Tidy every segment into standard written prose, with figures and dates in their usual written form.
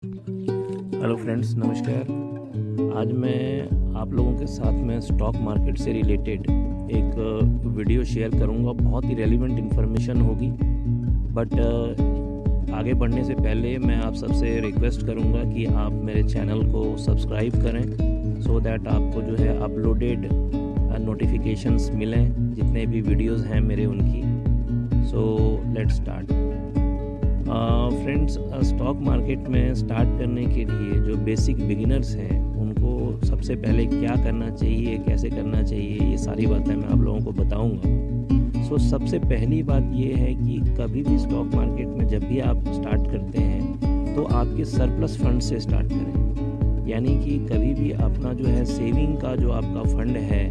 Hello friends, नमस्कार। आज मैं आप लोगों के साथ में स्टॉक मार्केट से रिलेटेड एक वीडियो शेयर करूंगा। बहुत ही रेलिवेंट इन्फॉर्मेशन होगी, बट आगे बढ़ने से पहले मैं आप सबसे रिक्वेस्ट करूंगा कि आप मेरे चैनल को सब्सक्राइब करें, सो दैट आपको जो है अपलोडेड नोटिफिकेशंस मिलें जितने भी वीडियोस हैं मेरे उनकी। So let's start. Friends, stock market में स्टार्ट करने के लिए जो बेसिक बिगिनर्स हैं उनको सबसे पहले क्या करना चाहिए, कैसे करना चाहिए, ये सारी बातें मैं आप लोगों को बताऊंगा। सबसे पहली बात ये है कि कभी भी स्टॉक मार्केट में जब भी आप स्टार्ट करते हैं तो आपके सरप्लस फंड से स्टार्ट करें। यानी कि कभी भी अपना जो है सेविंग का जो आपका फंड है,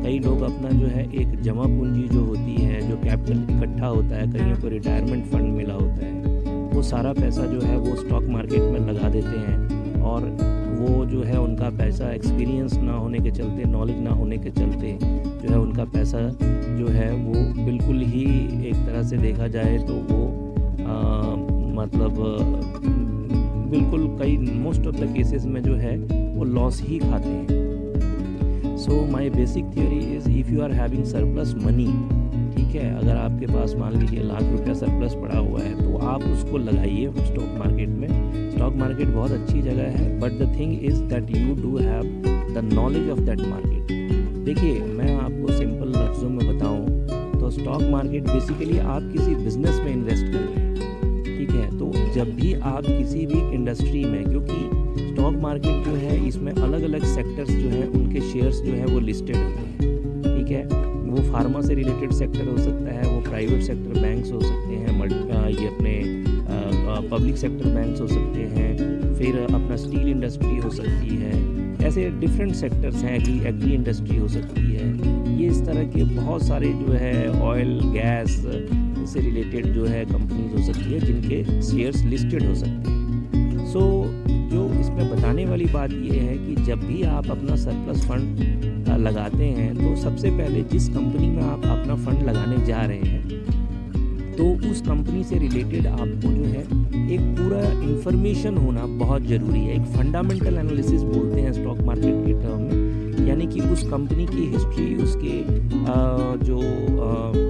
कई लोग अपना जो है एक जमा पूंजी जो होती है, जो कैपिटल इकट्ठा होता है, कहीं को रिटायरमेंट फंड मिला होता है, वो सारा पैसा जो है वो स्टॉक मार्केट में लगा देते हैं। और वो जो है उनका पैसा एक्सपीरियंस ना होने के चलते, नॉलेज ना होने के चलते जो है उनका पैसा जो है वो बिल्कुल ही एक तरह से देखा जाए तो वो बिल्कुल कई मोस्ट ऑफ द केसेस में जो है वो लॉस ही खाते हैं। So my basic theory is if you are having surplus money, ठीक है, अगर आपके पास मान लीजिए ₹1,00,000 सरप्लस पड़ा हुआ है तो आप उसको लगाइए स्टॉक मार्केट में। स्टॉक मार्केट बहुत अच्छी जगह है, but the thing is that you do have the knowledge of that market. देखिए, मैं आपको सिंपल लफ्ज़ों में बताऊं तो स्टॉक मार्केट बेसिकली आप किसी बिजनेस में इन्वेस्ट कर रहे हैं, ठीक है। तो जब भी आप किसी भी इंडस्ट्री में, क्योंकि स्टॉक मार्केट जो है इसमें अलग अलग सेक्टर्स जो है उनके शेयर्स जो है वो लिस्टेड होते हैं, ठीक है। वो फार्मा से रिलेटेड सेक्टर हो सकता है, वो प्राइवेट सेक्टर बैंक्स हो सकते हैं, ये अपने पब्लिक सेक्टर बैंक्स हो सकते हैं, फिर अपना स्टील इंडस्ट्री हो सकती है, ऐसे डिफरेंट सेक्टर्स हैं, एग्री इंडस्ट्री हो सकती है। ये इस तरह के बहुत सारे जो है ऑयल गैस से रिलेटेड जो है कंपनीज हो सकती है जिनके शेयर्स लिस्टेड हो सकते हैं। सो जो इसमें बताने वाली बात ये है कि जब भी आप अपना सरप्लस फंड लगाते हैं तो सबसे पहले जिस कंपनी में आप अपना फंड लगाने जा रहे हैं तो उस कंपनी से रिलेटेड आपको जो है एक पूरा इंफॉर्मेशन होना बहुत ज़रूरी है। एक फंडामेंटल एनालिसिस बोलते हैं स्टॉक मार्केट के टर्म में, यानी कि उस कंपनी की हिस्ट्री, उसके जो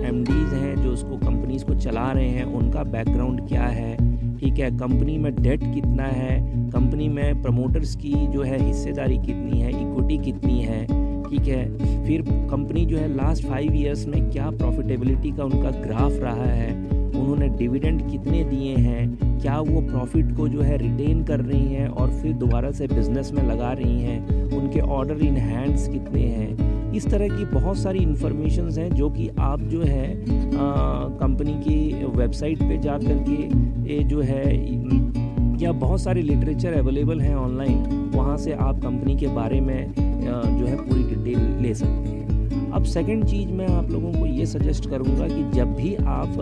एमडीज हैं जो उसको कंपनीज को चला रहे हैं उनका बैकग्राउंड क्या है, ठीक है, कंपनी में डेट कितना है, कंपनी में प्रमोटर्स की जो है हिस्सेदारी कितनी है, इक्विटी कितनी है, ठीक है, फिर कंपनी जो है लास्ट 5 ईयर्स में क्या प्रॉफिटेबिलिटी का उनका ग्राफ रहा है, उन्होंने डिविडेंड कितने दिए हैं, क्या वो प्रॉफिट को जो है रिटेन कर रही हैं और फिर दोबारा से बिजनेस में लगा रही हैं, उनके ऑर्डर इन हैंड्स कितने हैं। इस तरह की बहुत सारी इन्फॉर्मेशंस हैं जो कि आप जो है कंपनी की वेबसाइट पे जा कर के ये जो है या बहुत सारे लिटरेचर अवेलेबल हैं ऑनलाइन, वहाँ से आप कंपनी के बारे में जो है पूरी डिटेल ले सकते हैं। अब सेकंड चीज़ मैं आप लोगों को ये सजेस्ट करूँगा कि जब भी आप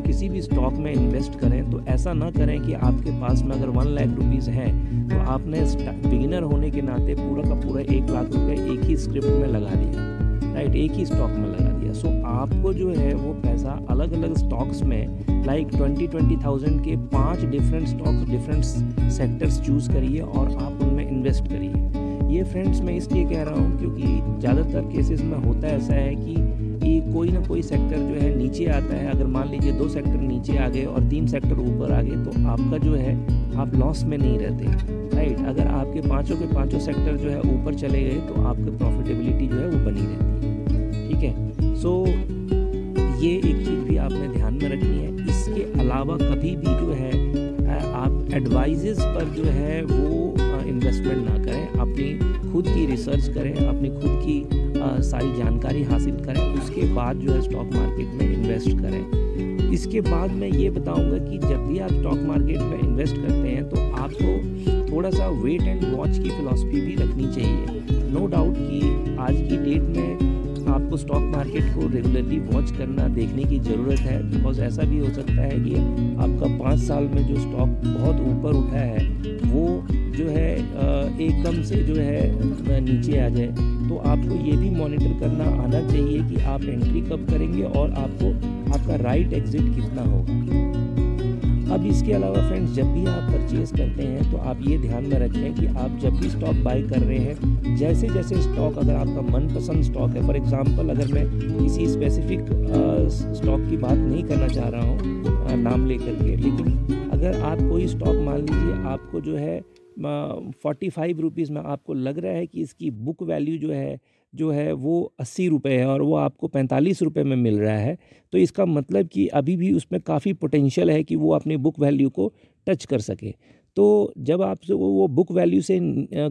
किसी भी स्टॉक में इन्वेस्ट करें तो ऐसा ना करें कि आपके पास में अगर ₹1,00,000 है तो आपने बिगिनर होने के नाते पूरा का पूरा ₹1,00,000 एक ही स्क्रिप्ट में लगा दिया, राइट, एक ही स्टॉक में लगा दिया। सो आपको जो है वो पैसा अलग अलग स्टॉक्स में लाइक 20,000 के 5 different stocks, different sectors choose करिए और आप उनमें इन्वेस्ट करिए। ये फ्रेंड्स मैं इसलिए कह रहा हूँ क्योंकि ज़्यादातर केसेस में होता ऐसा है कि कोई ना कोई सेक्टर जो है नीचे आता है। अगर मान लीजिए 2 सेक्टर नीचे आ गए और 3 सेक्टर ऊपर आ गए तो आपका जो है आप लॉस में नहीं रहते, राइट। अगर आपके पाँचों के पाँचों सेक्टर जो है ऊपर चले गए तो आपकी प्रॉफिटेबिलिटी जो है वो बनी रहती है, ठीक है। सो ये एक चीज़ भी आपने ध्यान में रखनी है। इसके अलावा कभी भी जो है आप एडवाइजेस पर जो है वो इन्वेस्टमेंट ना करें, अपनी खुद की रिसर्च करें, अपनी खुद की सारी जानकारी हासिल करें, उसके बाद जो है स्टॉक मार्केट में इन्वेस्ट करें। इसके बाद मैं ये बताऊंगा कि जब भी आप स्टॉक मार्केट में इन्वेस्ट करते हैं तो आपको थोड़ा सा वेट एंड वॉच की फिलॉसफी भी रखनी चाहिए। नो डाउट कि आज की डेट में आपको स्टॉक मार्केट को रेगुलरली वॉच करना, देखने की ज़रूरत है, बिकॉज ऐसा भी हो सकता है कि आपका 5 साल में जो स्टॉक बहुत ऊपर उठा है वो जो है एकदम से जो है नीचे आ जाए। तो आपको ये भी मॉनिटर करना आना चाहिए कि आप एंट्री कब करेंगे और आपका राइट एग्जिट कितना होगा। अब इसके अलावा फ्रेंड्स, जब भी आप परचेज़ करते हैं तो आप ये ध्यान में रखें कि आप जब भी स्टॉक बाय कर रहे हैं, जैसे जैसे स्टॉक, अगर आपका मनपसंद स्टॉक है, फॉर एग्जांपल अगर मैं किसी स्पेसिफिक स्टॉक की बात नहीं करना चाह रहा हूँ नाम लेकर के, लेकिन अगर आप कोई स्टॉक मान लीजिए आपको जो है 45 रुपीज़ में आपको लग रहा है कि इसकी बुक वैल्यू जो है वो 80 रुपये है और वो आपको 45 रुपये में मिल रहा है, तो इसका मतलब कि अभी भी उसमें काफ़ी पोटेंशियल है कि वो अपनी बुक वैल्यू को टच कर सके। तो जब आपसे वो बुक वैल्यू से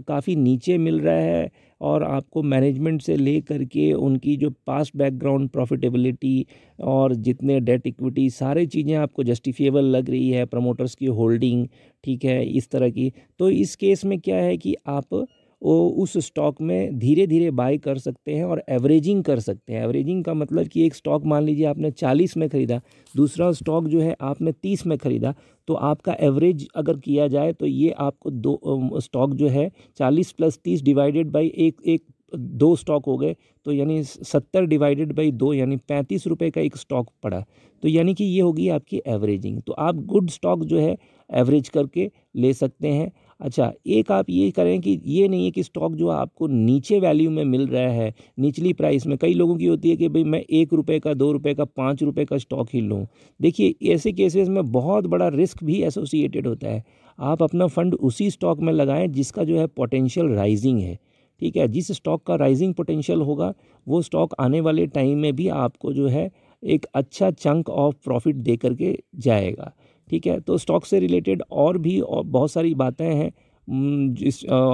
काफ़ी नीचे मिल रहा है और आपको मैनेजमेंट से ले करके उनकी जो पास्ट बैकग्राउंड प्रॉफिटेबिलिटी और जितने डेट इक्विटी सारी चीज़ें आपको जस्टिफिएबल लग रही है, प्रमोटर्स की होल्डिंग, ठीक है, इस तरह की, तो इस केस में क्या है कि आप वो उस स्टॉक में धीरे धीरे बाय कर सकते हैं और एवरेजिंग कर सकते हैं। एवरेजिंग का मतलब कि एक स्टॉक मान लीजिए आपने 40 में ख़रीदा, दूसरा स्टॉक जो है आपने 30 में ख़रीदा, तो आपका एवरेज अगर किया जाए तो ये आपको दो स्टॉक जो है 40 + 30 डिवाइडेड बाई एक 2 स्टॉक हो गए, तो यानी 70 डिवाइडेड बाई 2 यानी 35 रुपये का एक स्टॉक पड़ा, तो यानी कि ये होगी आपकी एवरेजिंग। तो आप गुड स्टॉक जो है एवरेज करके ले सकते हैं। अच्छा, एक आप ये करें कि ये नहीं है कि स्टॉक जो आपको नीचे वैल्यू में मिल रहा है, निचली प्राइस में, कई लोगों की होती है कि भाई मैं 1 रुपये का, 2 रुपये का, 5 रुपये का स्टॉक ही लूँ। देखिए, ऐसे केसेस में बहुत बड़ा रिस्क भी एसोसिएटेड होता है। आप अपना फंड उसी स्टॉक में लगाएं जिसका जो है पोटेंशियल राइजिंग है, ठीक है। जिस स्टॉक का राइजिंग पोटेंशियल होगा वो स्टॉक आने वाले टाइम में भी आपको जो है एक अच्छा चंक ऑफ प्रॉफिट दे करके जाएगा, ठीक है। तो स्टॉक से रिलेटेड और भी बहुत सारी बातें हैं,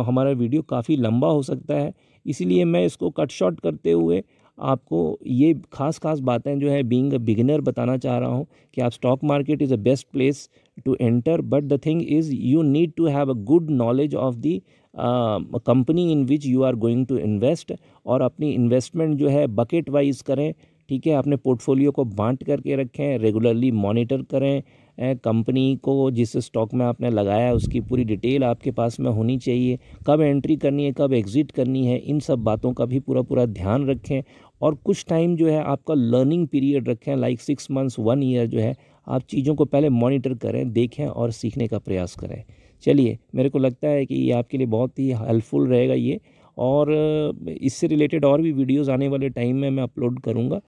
हमारा वीडियो काफ़ी लंबा हो सकता है, इसीलिए मैं इसको कट शॉर्ट करते हुए आपको ये खास बातें जो है बीइंग अ बिगिनर बताना चाह रहा हूँ कि आप stock market is a best place to enter, but the thing is you need to have a good knowledge of the company in which you are going to invest, और अपनी investment जो है बकेट वाइज करें, ठीक है। अपने portfolio को बांट करके रखें, रेगुलरली मॉनिटर करें, कंपनी को जिस स्टॉक में आपने लगाया है उसकी पूरी डिटेल आपके पास में होनी चाहिए, कब एंट्री करनी है, कब एग्ज़िट करनी है, इन सब बातों का भी पूरा ध्यान रखें। और कुछ टाइम जो है आपका लर्निंग पीरियड रखें, लाइक 6 मंथ्स 1 ईयर जो है आप चीज़ों को पहले मॉनिटर करें, देखें और सीखने का प्रयास करें। चलिए, मेरे को लगता है कि ये आपके लिए बहुत ही हेल्पफुल रहेगा ये, और इससे रिलेटेड और भी वीडियोज़ आने वाले टाइम में मैं अपलोड करूँगा।